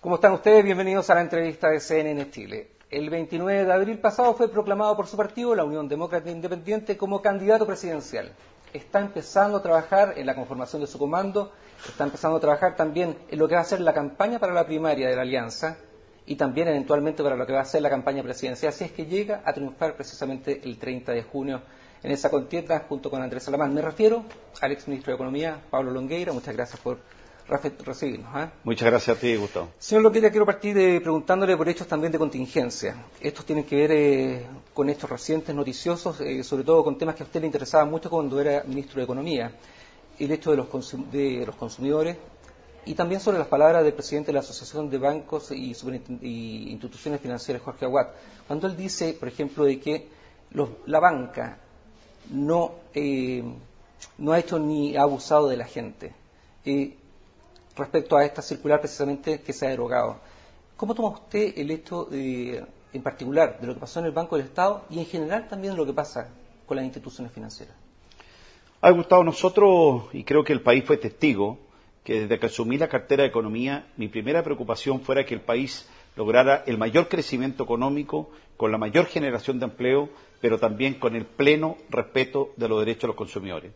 ¿Cómo están ustedes? Bienvenidos a la entrevista de CNN Chile. El 29 de abril pasado fue proclamado por su partido, la Unión Demócrata Independiente, como candidato presidencial. Está empezando a trabajar en la conformación de su comando, está empezando a trabajar también en lo que va a ser la campaña para la primaria de la Alianza y también eventualmente para lo que va a ser la campaña presidencial, si es que llega a triunfar precisamente el 30 de junio en esa contienda junto con Andrés Salamán. Me refiero al exministro de Economía, Pablo Longueira. Muchas gracias por recibirnos. Muchas gracias a ti, Gustavo. Señor Longueira, quiero partir preguntándole por hechos también de contingencia. Estos tienen que ver con hechos recientes, noticiosos, sobre todo con temas que a usted le interesaban mucho cuando era ministro de Economía. El hecho de los consumidores y también sobre las palabras del presidente de la Asociación de Bancos y Instituciones Financieras, Jorge Aguad, cuando él dice, por ejemplo, de que la banca no ha hecho ni ha abusado de la gente. Respecto a esta circular precisamente que se ha derogado. ¿Cómo toma usted el hecho en particular de lo que pasó en el Banco del Estado y en general también lo que pasa con las instituciones financieras? Gustavo, nosotros, y creo que el país fue testigo, que desde que asumí la cartera de Economía, mi primera preocupación fuera que el país lograra el mayor crecimiento económico, con la mayor generación de empleo, pero también con el pleno respeto de los derechos de los consumidores.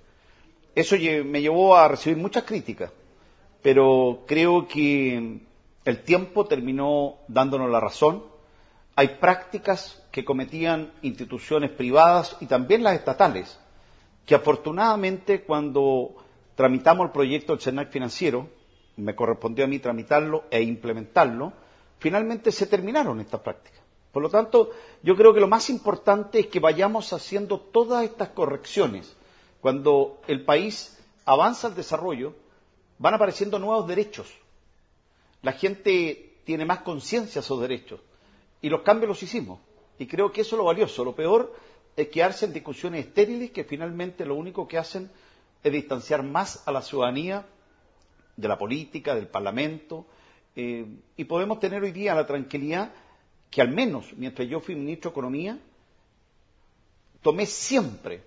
Eso me llevó a recibir muchas críticas, pero creo que el tiempo terminó dándonos la razón. Hay prácticas que cometían instituciones privadas y también las estatales, que afortunadamente cuando tramitamos el proyecto del CERNAC financiero, me correspondió a mí tramitarlo e implementarlo, finalmente se terminaron estas prácticas. Por lo tanto, yo creo que lo más importante es que vayamos haciendo todas estas correcciones. Cuando el país avanza al desarrollo, van apareciendo nuevos derechos. La gente tiene más conciencia de esos derechos. Y los cambios los hicimos. Y creo que eso es lo valioso. Lo peor es quedarse en discusiones estériles que finalmente lo único que hacen es distanciar más a la ciudadanía de la política, del Parlamento. Y podemos tener hoy día la tranquilidad que al menos mientras yo fui ministro de Economía, tomé siempre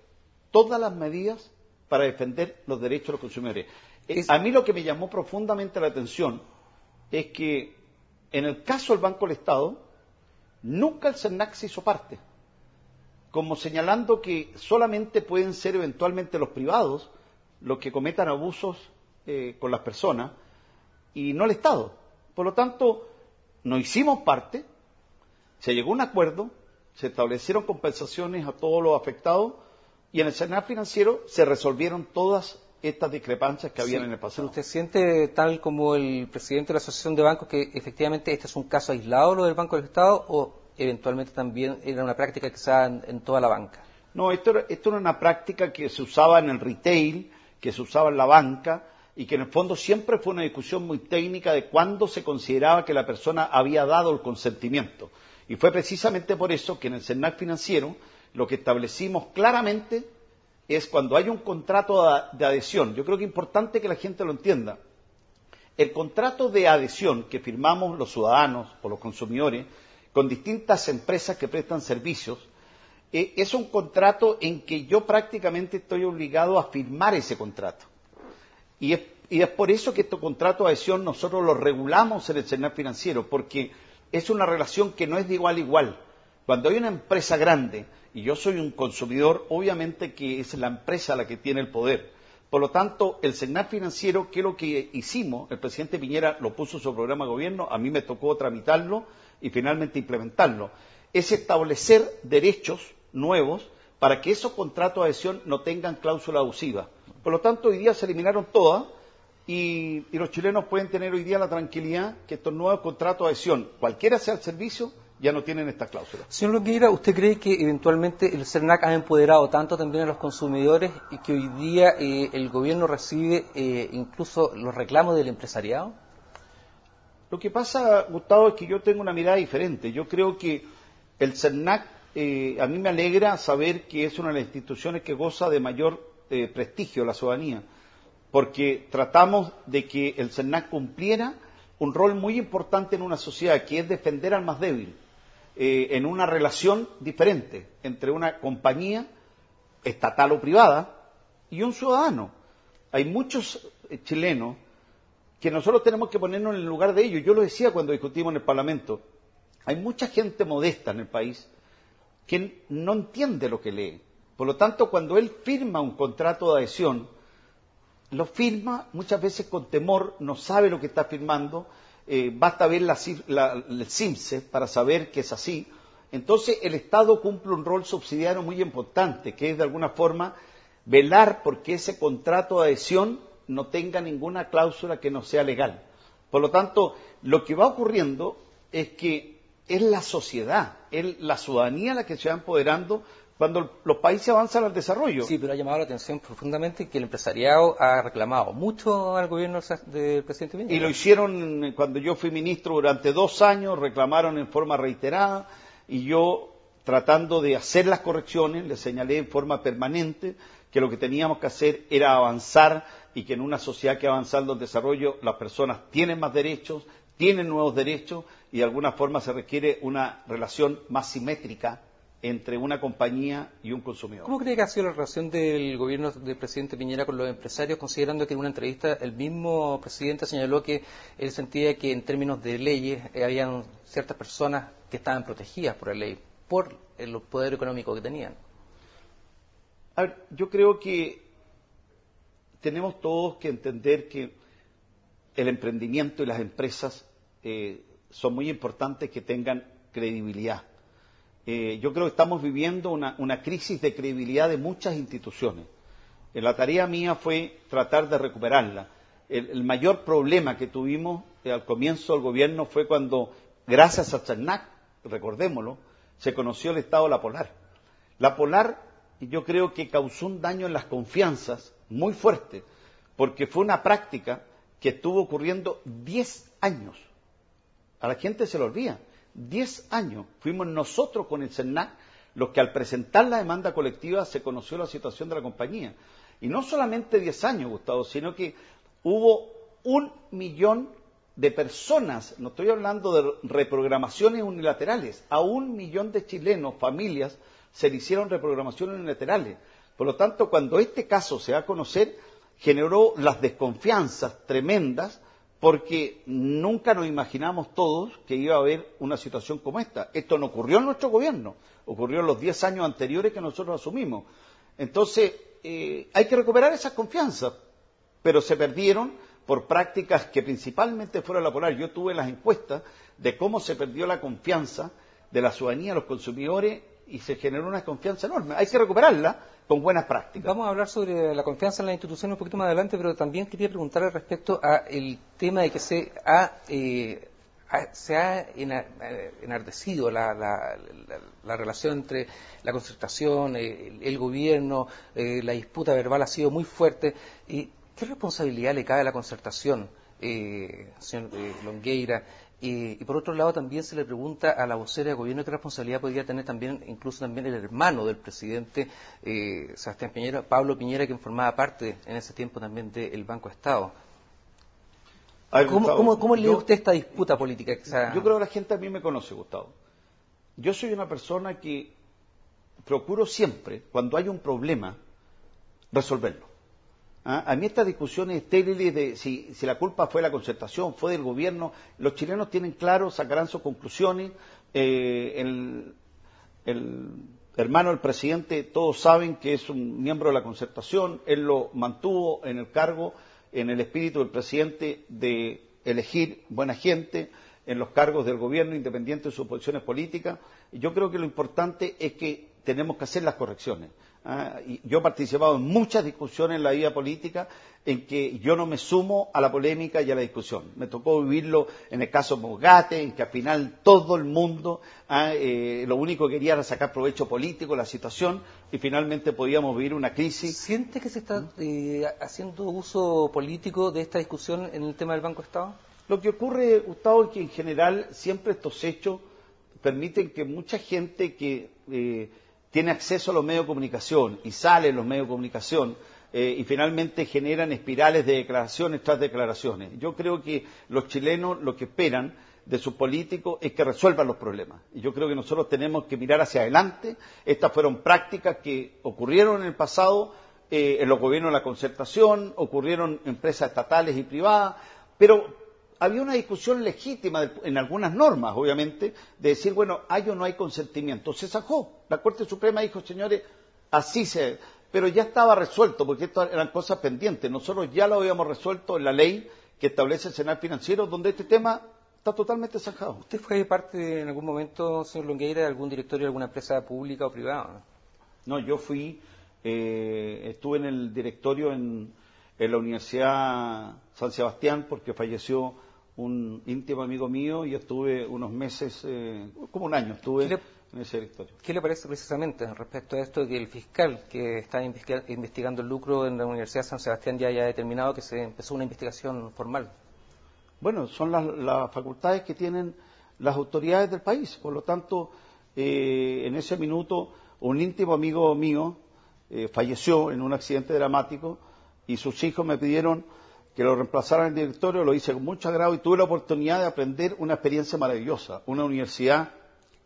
todas las medidas para defender los derechos de los consumidores. A mí lo que me llamó profundamente la atención es que en el caso del Banco del Estado, nunca el CERNAC se hizo parte, como señalando que solamente pueden ser eventualmente los privados los que cometan abusos con las personas y no el Estado. Por lo tanto, no hicimos parte, se llegó a un acuerdo, se establecieron compensaciones a todos los afectados y en el CERNAC financiero se resolvieron todas estas discrepancias que habían en el pasado. ¿Usted siente, tal como el presidente de la Asociación de Bancos, que efectivamente este es un caso aislado, lo del Banco del Estado, o eventualmente también era una práctica que se da en toda la banca? No, esto era una práctica que se usaba en el retail, que se usaba en la banca, y que en el fondo siempre fue una discusión muy técnica de cuándo se consideraba que la persona había dado el consentimiento. Y fue precisamente por eso que en el CERNAC financiero lo que establecimos claramente es cuando hay un contrato de adhesión. Yo creo que es importante que la gente lo entienda. El contrato de adhesión que firmamos los ciudadanos o los consumidores con distintas empresas que prestan servicios es un contrato en que yo prácticamente estoy obligado a firmar ese contrato. Y es por eso que este contrato de adhesión nosotros lo regulamos en el CERNAC financiero, porque es una relación que no es de igual a igual. Cuando hay una empresa grande y yo soy un consumidor, obviamente que es la empresa la que tiene el poder. Por lo tanto, el CERNAC financiero, que es lo que hicimos, el presidente Piñera lo puso en su programa de gobierno, a mí me tocó tramitarlo y finalmente implementarlo, es establecer derechos nuevos para que esos contratos de adhesión no tengan cláusula abusiva. Por lo tanto, hoy día se eliminaron todas y los chilenos pueden tener hoy día la tranquilidad que estos nuevos contratos de adhesión, cualquiera sea el servicio, ya no tienen esta cláusula. Señor Longueira, ¿usted cree que eventualmente el CERNAC ha empoderado tanto también a los consumidores y que hoy día el gobierno recibe incluso los reclamos del empresariado? Lo que pasa, Gustavo, es que yo tengo una mirada diferente. Yo creo que el CERNAC, a mí me alegra saber que es una de las instituciones que goza de mayor prestigio de la ciudadanía, porque tratamos de que el CERNAC cumpliera un rol muy importante en una sociedad, que es defender al más débil, en una relación diferente entre una compañía estatal o privada y un ciudadano. Hay muchos chilenos que nosotros tenemos que ponernos en el lugar de ellos. Yo lo decía cuando discutimos en el Parlamento. Hay mucha gente modesta en el país que no entiende lo que lee. Por lo tanto, cuando él firma un contrato de adhesión, lo firma muchas veces con temor, no sabe lo que está firmando, basta ver el CIMSE para saber que es así. Entonces, el Estado cumple un rol subsidiario muy importante, que es de alguna forma velar porque ese contrato de adhesión no tenga ninguna cláusula que no sea legal. Por lo tanto, lo que va ocurriendo es que es la sociedad, es la ciudadanía la que se va empoderando cuando los países avanzan al desarrollo. Sí, pero ha llamado la atención profundamente que el empresariado ha reclamado mucho al gobierno del presidente Piñera. Y lo hicieron cuando yo fui ministro durante 2 años, reclamaron en forma reiterada, y yo, tratando de hacer las correcciones, les señalé en forma permanente que lo que teníamos que hacer era avanzar, y que en una sociedad que avanzando el desarrollo las personas tienen más derechos, tienen nuevos derechos, y de alguna forma se requiere una relación más simétrica entre una compañía y un consumidor. ¿Cómo cree que ha sido la relación del gobierno del presidente Piñera con los empresarios, considerando que en una entrevista el mismo presidente señaló que él sentía que en términos de leyes habían ciertas personas que estaban protegidas por la ley, por el poder económico que tenían? A ver, yo creo que tenemos todos que entender que el emprendimiento y las empresas son muy importantes que tengan credibilidad. Yo creo que estamos viviendo una crisis de credibilidad de muchas instituciones. La tarea mía fue tratar de recuperarla. El mayor problema que tuvimos al comienzo del gobierno fue cuando, gracias a Cernac, recordémoslo, se conoció el estado de la Polar. La Polar, yo creo que causó un daño en las confianzas muy fuerte, porque fue una práctica que estuvo ocurriendo 10 años. A la gente se lo olvida. 10 años fuimos nosotros con el CERNAC los que al presentar la demanda colectiva se conoció la situación de la compañía. Y no solamente 10 años, Gustavo, sino que hubo 1 millón de personas, no estoy hablando de reprogramaciones unilaterales, a 1 millón de chilenos, familias, se le hicieron reprogramaciones unilaterales. Por lo tanto, cuando este caso se va a conocer, generó las desconfianzas tremendas, porque nunca nos imaginamos todos que iba a haber una situación como esta. Esto no ocurrió en nuestro gobierno, ocurrió en los 10 años anteriores que nosotros asumimos. Entonces, hay que recuperar esas confianzas, pero se perdieron por prácticas que principalmente fueron la Polar. Yo tuve las encuestas de cómo se perdió la confianza de la ciudadanía, los consumidores, y se generó una confianza enorme. Hay que recuperarla con buenas prácticas. Vamos a hablar sobre la confianza en las instituciones un poquito más adelante, pero también quería preguntar respecto a el tema de que se ha enardecido la relación entre la concertación, el gobierno, la disputa verbal ha sido muy fuerte. ¿Qué responsabilidad le cabe a la concertación, señor Longueira? Y por otro lado también se le pregunta a la vocera de gobierno qué responsabilidad podría tener también, incluso también el hermano del presidente Sebastián Piñera, Pablo Piñera, quien formaba parte en ese tiempo también del Banco Estado. ¿Cómo lee usted esta disputa política? Yo creo que la gente a mí me conoce, Gustavo. Yo soy una persona que procuro siempre, cuando hay un problema, resolverlo. A mí estas discusiones estériles de si la culpa fue de la concertación, fue del gobierno, los chilenos tienen claro, sacarán sus conclusiones. El hermano del presidente, todos saben que es un miembro de la concertación, él lo mantuvo en el cargo, en el espíritu del presidente de elegir buena gente en los cargos del gobierno, independiente de sus posiciones políticas. Y yo creo que lo importante es que tenemos que hacer las correcciones. Y yo he participado en muchas discusiones en la vida política en que yo no me sumo a la polémica y a la discusión. Me tocó vivirlo en el caso Mogate, en que al final todo el mundo lo único que quería era sacar provecho político de la situación y finalmente podíamos vivir una crisis. ¿Siente que se está haciendo uso político de esta discusión en el tema del Banco Estado? Lo que ocurre, Gustavo, es que en general siempre estos hechos permiten que mucha gente que tiene acceso a los medios de comunicación y sale en los medios de comunicación y finalmente generan espirales de declaraciones tras declaraciones. Yo creo que los chilenos lo que esperan de sus políticos es que resuelvan los problemas. Y yo creo que nosotros tenemos que mirar hacia adelante. Estas fueron prácticas que ocurrieron en el pasado en los gobiernos de la concertación, ocurrieron en empresas estatales y privadas. pero había una discusión legítima en algunas normas, obviamente, de decir, bueno, hay o no hay consentimiento. Se zanjó. La Corte Suprema dijo, señores, así se... Pero ya estaba resuelto, porque estas eran cosas pendientes. Nosotros ya lo habíamos resuelto en la ley que establece el Senado Financiero, donde este tema está totalmente zanjado. ¿Usted fue parte en algún momento, señor Longueira, de algún directorio de alguna empresa pública o privada? No, yo estuve en el directorio en la Universidad San Sebastián, porque falleció un íntimo amigo mío y estuve unos meses, como un año estuve en ese directorio. ¿Qué le parece precisamente respecto a esto de que el fiscal que está investigando el lucro en la Universidad San Sebastián ya haya determinado que se empezó una investigación formal? Bueno, son las facultades que tienen las autoridades del país. Por lo tanto, en ese minuto, un íntimo amigo mío falleció en un accidente dramático y sus hijos me pidieron que lo reemplazaran en el directorio. Lo hice con mucho agrado y tuve la oportunidad de aprender una experiencia maravillosa. Una universidad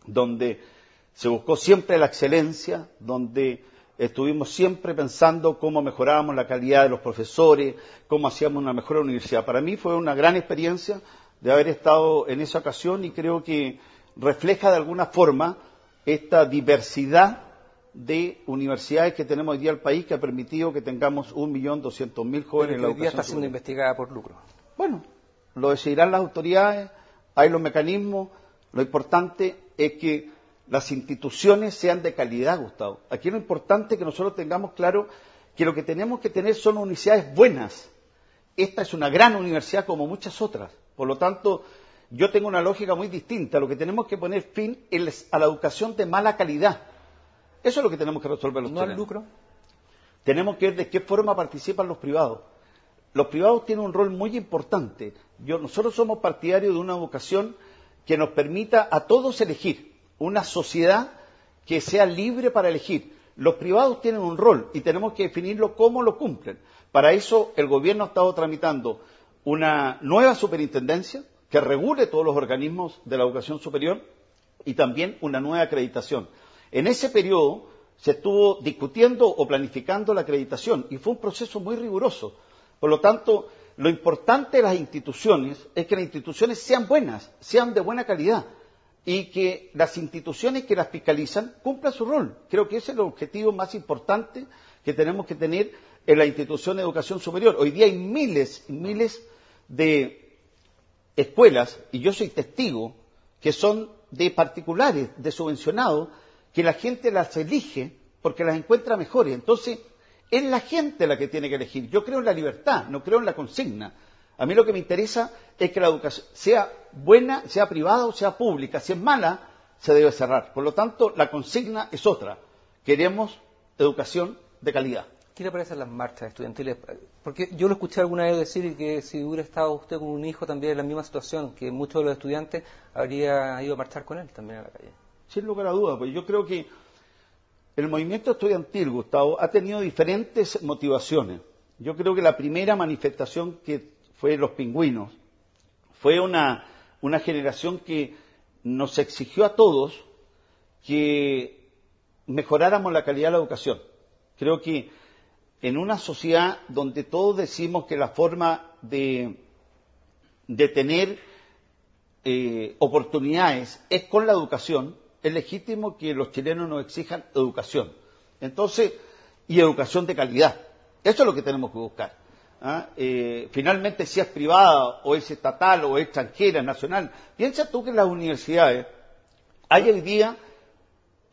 donde se buscó siempre la excelencia, donde estuvimos siempre pensando cómo mejorábamos la calidad de los profesores, cómo hacíamos una mejor universidad. Para mí fue una gran experiencia de haber estado en esa ocasión y creo que refleja de alguna forma esta diversidad de universidades que tenemos hoy día en el país, que ha permitido que tengamos 1.200.000 jóvenes en la educación. Hoy día está siendo investigada por lucro. Bueno, lo decidirán las autoridades, hay los mecanismos. Lo importante es que las instituciones sean de calidad, Gustavo. Aquí lo importante es que nosotros tengamos claro que lo que tenemos que tener son universidades buenas. Esta es una gran universidad como muchas otras. Por lo tanto, yo tengo una lógica muy distinta. Lo que tenemos que poner fin es a la educación de mala calidad. Eso es lo que tenemos que resolver los chilenos. ¿No al lucro? Tenemos que ver de qué forma participan los privados. Los privados tienen un rol muy importante. Nosotros somos partidarios de una educación que nos permita a todos elegir, una sociedad que sea libre para elegir. Los privados tienen un rol y tenemos que definirlo cómo lo cumplen. Para eso el gobierno ha estado tramitando una nueva superintendencia que regule todos los organismos de la educación superior y también una nueva acreditación. En ese periodo se estuvo discutiendo o planificando la acreditación y fue un proceso muy riguroso. Por lo tanto, lo importante de las instituciones es que las instituciones sean buenas, sean de buena calidad y que las instituciones que las fiscalizan cumplan su rol. Creo que ese es el objetivo más importante que tenemos que tener en la institución de educación superior. Hoy día hay miles y miles de escuelas, y yo soy testigo, que son de particulares, de subvencionados, que la gente las elige porque las encuentra mejores. Entonces, es la gente la que tiene que elegir. Yo creo en la libertad, no creo en la consigna. A mí lo que me interesa es que la educación sea buena, sea privada o sea pública. Si es mala, se debe cerrar. Por lo tanto, la consigna es otra. Queremos educación de calidad. ¿Qué le parecen las marchas estudiantiles? Porque yo lo escuché alguna vez decir que si hubiera estado usted con un hijo también en la misma situación, que muchos de los estudiantes habría ido a marchar con él también a la calle. Sin lugar a dudas, pues yo creo que el movimiento estudiantil, Gustavo, ha tenido diferentes motivaciones. Yo creo que la primera manifestación que fue los pingüinos fue una generación que nos exigió a todos que mejoráramos la calidad de la educación. Creo que en una sociedad donde todos decimos que la forma de tener oportunidades es con la educación, es legítimo que los chilenos nos exijan educación. Entonces, y educación de calidad. Eso es lo que tenemos que buscar. Finalmente, si es privada, o es estatal, o es extranjera, nacional. Piensa tú que en las universidades hay hoy día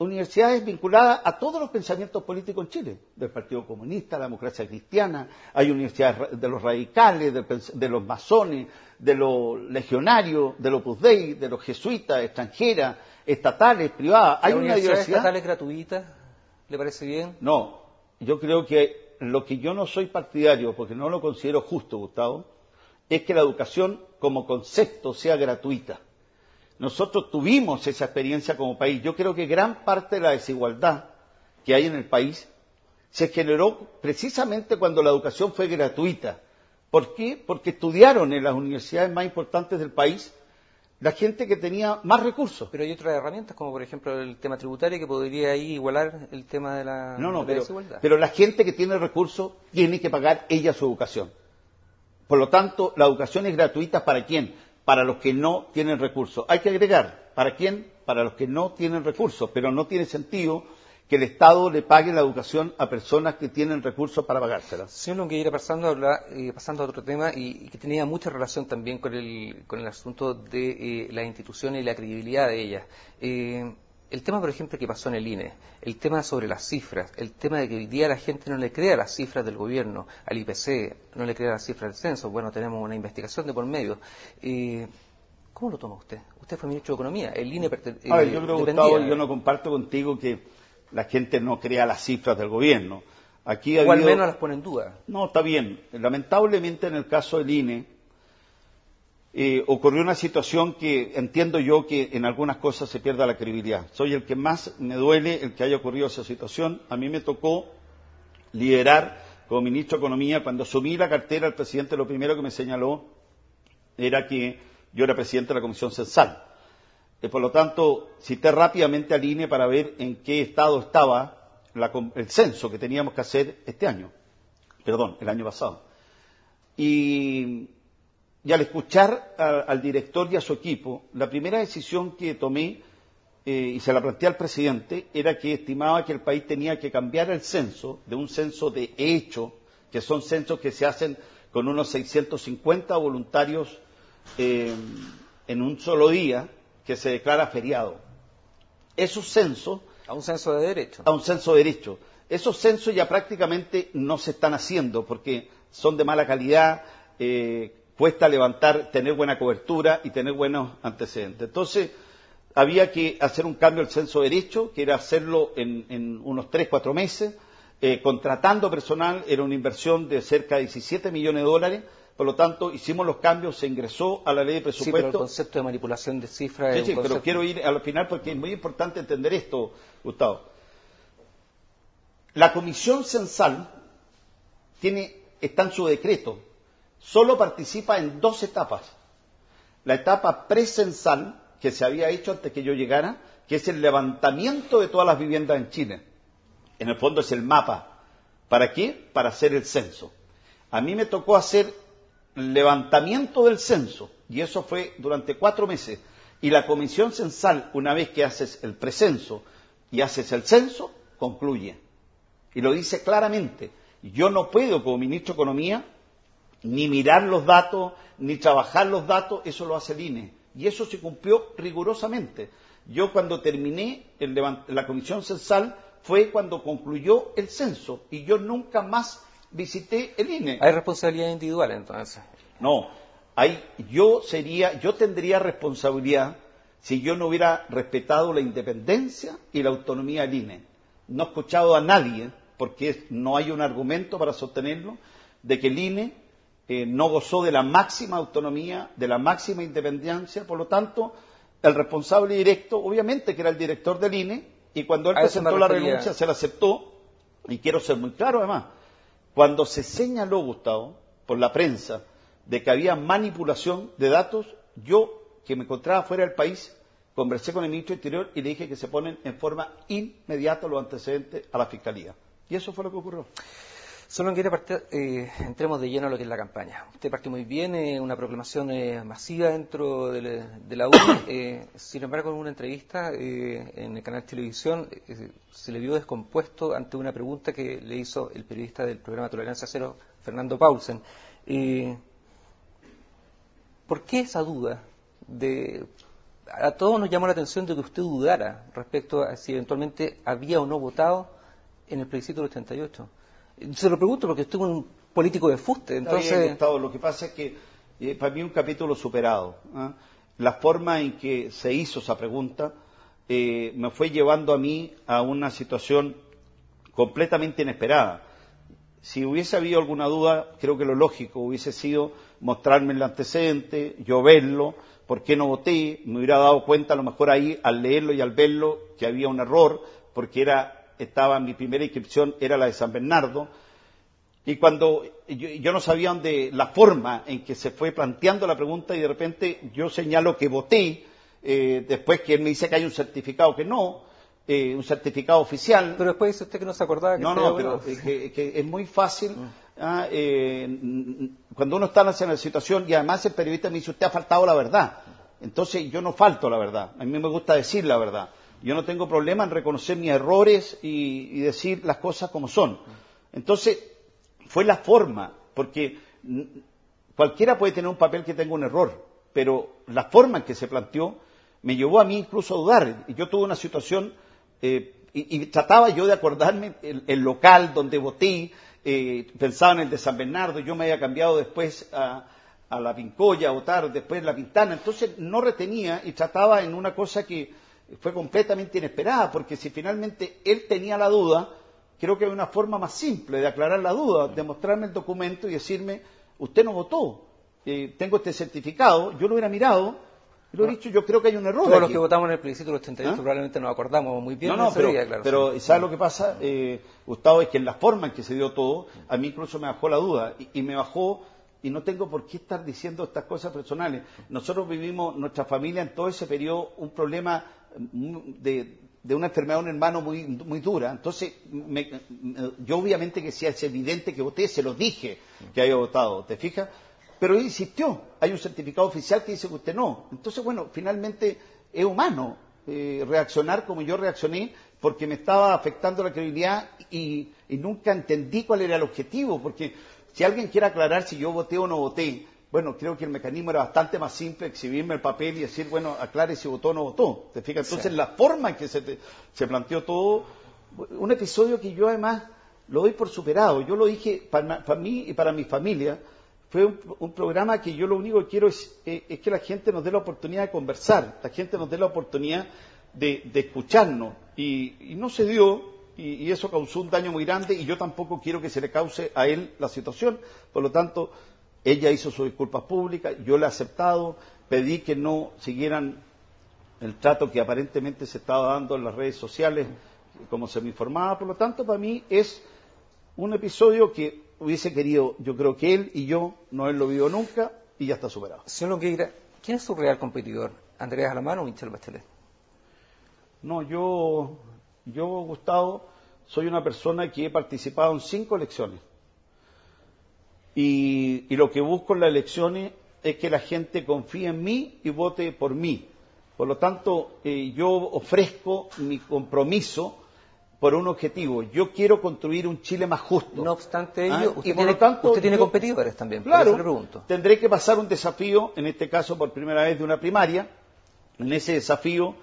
universidades vinculadas a todos los pensamientos políticos en Chile, del Partido Comunista, la democracia cristiana, hay universidades de los radicales, de los masones, de los legionarios, de los Opus Dei, de los jesuitas, extranjeras, estatales, privadas. ¿Hay una diversidad? ¿Estatales gratuitas? ¿Le parece bien? No, yo creo que lo que yo no soy partidario, porque no lo considero justo, Gustavo, es que la educación como concepto sea gratuita. Nosotros tuvimos esa experiencia como país. Yo creo que gran parte de la desigualdad que hay en el país se generó precisamente cuando la educación fue gratuita. ¿Por qué? Porque estudiaron en las universidades más importantes del país la gente que tenía más recursos. Pero hay otras herramientas, como por ejemplo el tema tributario, que podría ahí igualar el tema de la desigualdad. Pero la gente que tiene recursos tiene que pagar ella su educación. Por lo tanto, la educación es gratuita ¿para quién? Para los que no tienen recursos. Hay que agregar, ¿para quién? Para los que no tienen recursos, pero no tiene sentido que el Estado le pague la educación a personas que tienen recursos para pagársela. Señor Longueira, pasando a otro tema y que tenía mucha relación también con el asunto de las instituciones y la credibilidad de ellas. El tema, por ejemplo, que pasó en el INE, el tema sobre las cifras, el tema de que hoy día la gente no le crea las cifras del gobierno, al IPC, no le crea las cifras del censo. Bueno, tenemos una investigación de por medio. ¿Cómo lo toma usted? Usted fue ministro de Economía, el INE yo creo, Gustavo, yo no comparto contigo que la gente no crea las cifras del gobierno. Aquí o al menos las pone en duda. No, está bien. Lamentablemente en el caso del INE ocurrió una situación que entiendo yo que en algunas cosas se pierda la credibilidad. Soy el que más me duele el que haya ocurrido esa situación. A mí me tocó liderar como ministro de Economía. Cuando asumí la cartera, el presidente lo primero que me señaló era que yo era presidente de la Comisión Censal. Por lo tanto, cité rápidamente al INE para ver en qué estado estaba el censo que teníamos que hacer el año pasado. Y al escuchar al director y a su equipo, la primera decisión que tomé, y se la planteé al presidente, era que estimaba que el país tenía que cambiar el censo de un censo de hecho, que son censos que se hacen con unos 650 voluntarios en un solo día, que se declara feriado. Esos censos... A un censo de derecho. A un censo de derecho. Esos censos ya prácticamente no se están haciendo porque son de mala calidad, cuesta tener buena cobertura y tener buenos antecedentes. Entonces, había que hacer un cambio al censo de derecho, que era hacerlo en unos 3-4 meses, contratando personal, era una inversión de cerca de 17 millones de dólares. Por lo tanto, hicimos los cambios, se ingresó a la ley de presupuesto. Sí, pero el concepto de manipulación de cifras... Sí, pero quiero ir al final porque es muy importante entender esto, Gustavo. La Comisión Censal está en su decreto. Solo participa en 2 etapas. La etapa precensal, que se había hecho antes que yo llegara, que es el levantamiento de todas las viviendas en Chile. En el fondo es el mapa. ¿Para qué? Para hacer el censo. A mí me tocó hacer levantamiento del censo, y eso fue durante 4 meses. Y la Comisión Censal, una vez que haces el precenso y haces el censo, concluye. Y lo dice claramente. Yo no puedo, como ministro de Economía, ni mirar los datos, ni trabajar los datos, eso lo hace el INE. Y eso se cumplió rigurosamente. Yo cuando terminé la Comisión Censal fue cuando concluyó el censo, y yo nunca más visité el INE. ¿Hay responsabilidad individual entonces? No, yo tendría responsabilidad si yo no hubiera respetado la independencia y la autonomía del INE. No he escuchado a nadie, porque no hay un argumento para sostenerlo, de que el INE no gozó de la máxima autonomía, de la máxima independencia. Por lo tanto, el responsable directo, obviamente que era el director del INE, y cuando él presentó la renuncia se la aceptó, y quiero ser muy claro además. Cuando se señaló, Gustavo, por la prensa, de que había manipulación de datos, yo, que me encontraba fuera del país, conversé con el ministro del Interior y le dije que se ponen en forma inmediata los antecedentes a la Fiscalía. Y eso fue lo que ocurrió. Solo quiere entremos de lleno a lo que es la campaña. Usted partió muy bien, una proclamación masiva dentro de la UDI. Sin embargo, en una entrevista en el canal de televisión se le vio descompuesto ante una pregunta que le hizo el periodista del programa Tolerancia Cero, Fernando Paulsen. ¿Por qué esa duda? A todos nos llamó la atención de que usted dudara respecto a si eventualmente había o no votado en el plebiscito del 88. Se lo pregunto porque usted es un político de fuste. Entonces... Bien, Gustavo, lo que pasa es que para mí un capítulo superado. La forma en que se hizo esa pregunta me fue llevando a mí a una situación completamente inesperada. Si hubiese habido alguna duda, creo que lo lógico hubiese sido mostrarme el antecedente, yo verlo, por qué no voté, me hubiera dado cuenta a lo mejor ahí al leerlo y al verlo que había un error, porque mi primera inscripción era la de San Bernardo, y cuando yo no sabía la forma en que se fue planteando la pregunta, y de repente yo señalo que voté, después que él me dice que hay un certificado que no, un certificado oficial. Pero después dice usted que no se acordaba que pero que es muy fácil cuando uno está en esa situación, y además el periodista me dice, usted ha faltado la verdad. Entonces yo no falto la verdad, a mí me gusta decir la verdad. Yo no tengo problema en reconocer mis errores y decir las cosas como son. Entonces, fue la forma, porque cualquiera puede tener un papel que tenga un error, pero la forma en que se planteó me llevó a mí incluso a dudar. Y yo tuve una situación, y trataba yo de acordarme el local donde voté, pensaba en el de San Bernardo, yo me había cambiado después a la Pincoya a votar, después La Pintana, entonces no retenía y trataba en una cosa que fue completamente inesperada, porque si finalmente él tenía la duda, creo que hay una forma más simple de aclarar la duda, de mostrarme el documento y decirme, usted no votó, tengo este certificado, yo lo hubiera mirado, y lo he dicho, yo creo que hay un error. Todos aquí. los que votamos en el plebiscito del 88 probablemente nos acordamos muy bien de ese pero, día, claro. Pero ¿sabes lo que pasa, Gustavo? Es que en la forma en que se dio todo, a mí incluso me bajó la duda, y me bajó, y no tengo por qué estar diciendo estas cosas personales. Nosotros vivimos, nuestra familia en todo ese periodo, un problema de una enfermedad de un hermano muy, muy dura. Entonces, yo obviamente que si es evidente que voté, se lo dije que había votado, ¿te fijas? Pero él insistió, hay un certificado oficial que dice que usted no. Entonces, bueno, finalmente es humano reaccionar como yo reaccioné, porque me estaba afectando la credibilidad y nunca entendí cuál era el objetivo, porque si alguien quiere aclarar si yo voté o no voté, bueno, creo que el mecanismo era bastante más simple, exhibirme el papel y decir, bueno, aclare si votó o no votó. ¿Te fijas? Entonces, la forma en que se planteó todo, un episodio que yo además lo doy por superado. Yo lo dije para mí y para mi familia, fue un programa que yo lo único que quiero es que la gente nos dé la oportunidad de conversar, la gente nos dé la oportunidad de escucharnos. Y no se dio, y eso causó un daño muy grande, y yo tampoco quiero que se le cause a él la situación. Por lo tanto, ella hizo sus disculpas públicas, yo la he aceptado, pedí que no siguieran el trato que aparentemente se estaba dando en las redes sociales, como se me informaba. Por lo tanto, para mí es un episodio que hubiese querido, yo creo que él y yo no haberlo vivido nunca, y ya está superado. Señor Longueira, ¿quién es su real competidor? ¿Andreas Alamán o Michelle Bachelet? No, yo, Gustavo, soy una persona que he participado en 5 elecciones. Y lo que busco en las elecciones es que la gente confíe en mí y vote por mí. Por lo tanto, yo ofrezco mi compromiso por un objetivo. Yo quiero construir un Chile más justo. No obstante ello, usted tiene competidores también, claro, por eso le pregunto. Tendré que pasar un desafío, en este caso por primera vez de una primaria. En ese desafío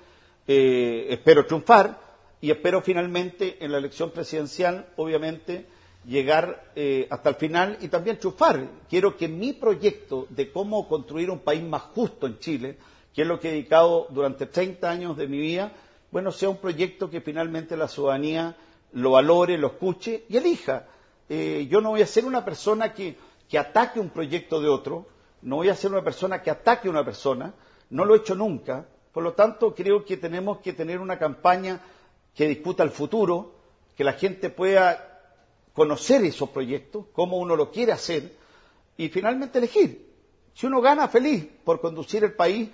espero triunfar y espero finalmente en la elección presidencial, obviamente, llegar hasta el final y también triunfar. Quiero que mi proyecto de cómo construir un país más justo en Chile, que es lo que he dedicado durante 30 años de mi vida, bueno, sea un proyecto que finalmente la ciudadanía lo valore, lo escuche y elija. Yo no voy a ser una persona que ataque un proyecto de otro, no voy a ser una persona que ataque a una persona, no lo he hecho nunca. Por lo tanto, creo que tenemos que tener una campaña que discuta el futuro, que la gente pueda conocer esos proyectos, cómo uno lo quiere hacer, y finalmente elegir. Si uno gana, feliz por conducir el país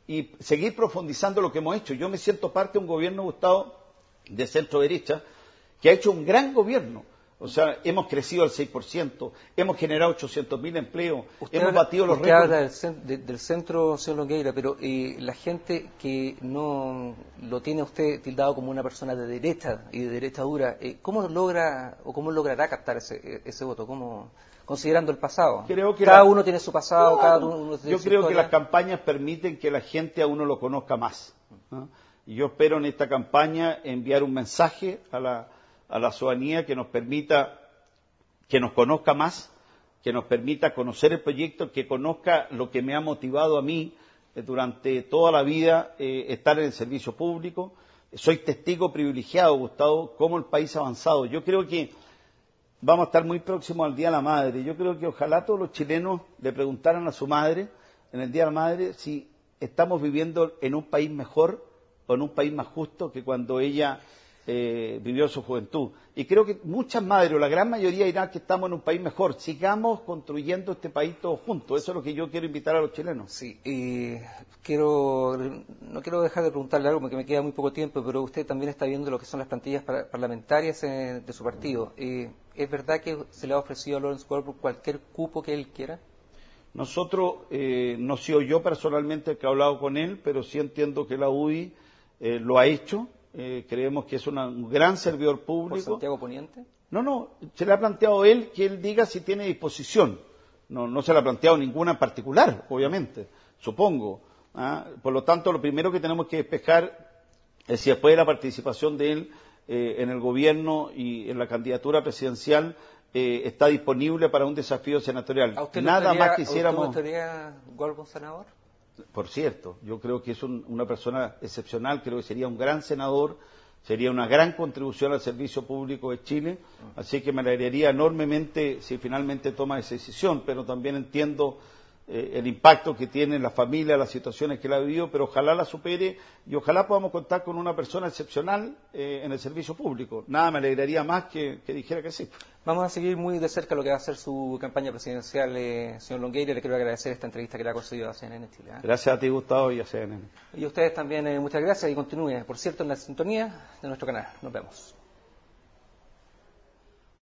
y seguir profundizando lo que hemos hecho. Yo me siento parte de un gobierno, Gustavo, de centro-derecha, que ha hecho un gran gobierno. O sea, hemos crecido al 6%, hemos generado 800.000 empleos, hemos batido los récords. Usted habla del centro, señor Longueira, pero la gente que no lo tiene usted tildado como una persona de derecha y de derecha dura, ¿cómo logra o cómo logrará captar ese voto? Considerando el pasado. Creo que cada uno tiene su pasado, claro, cada uno tiene yo su creo historia. que las campañas permiten que la gente a uno lo conozca más, ¿no? Y yo espero en esta campaña enviar un mensaje a la ciudadanía que nos permita, que nos conozca más, que nos permita conocer el proyecto, que conozca lo que me ha motivado a mí durante toda la vida estar en el servicio público. Soy testigo privilegiado, Gustavo, cómo el país ha avanzado. Yo creo que vamos a estar muy próximos al Día de la Madre. Yo creo que ojalá todos los chilenos le preguntaran a su madre en el Día de la Madre si estamos viviendo en un país mejor o en un país más justo que cuando ella vivió su juventud. Y creo que muchas madres, o la gran mayoría, dirán que estamos en un país mejor. Sigamos construyendo este país todos juntos. Eso es lo que yo quiero invitar a los chilenos. Sí, y no quiero dejar de preguntarle algo porque me queda muy poco tiempo, pero usted también está viendo lo que son las plantillas parlamentarias de su partido. ¿Es verdad que se le ha ofrecido a Lawrence Warburg cualquier cupo que él quiera? Nosotros, no he sido yo personalmente el que ha hablado con él, pero sí entiendo que la UDI lo ha hecho. Creemos que es un gran servidor público. ¿Por Santiago Poniente? No, se le ha planteado él que él diga si tiene disposición. No se le ha planteado ninguna en particular, obviamente, supongo. Por lo tanto, lo primero que tenemos que despejar es si después de la participación de él en el gobierno y en la candidatura presidencial está disponible para un desafío senatorial. Nada más quisiéramos. ¿A usted le gustaría Warburg senador? Por cierto, yo creo que es una persona excepcional, creo que sería un gran senador, sería una gran contribución al servicio público de Chile, así que me alegraría enormemente si finalmente toma esa decisión, pero también entiendo el impacto que tiene en la familia, las situaciones que él ha vivido, pero ojalá la supere y ojalá podamos contar con una persona excepcional en el servicio público. Nada me alegraría más que dijera que sí. Vamos a seguir muy de cerca lo que va a ser su campaña presidencial, señor Longueira. Le quiero agradecer esta entrevista que le ha concedido a CNN Chile. Gracias a ti, Gustavo, y a CNN. Y a ustedes también muchas gracias y continúe, por cierto, en la sintonía de nuestro canal. Nos vemos.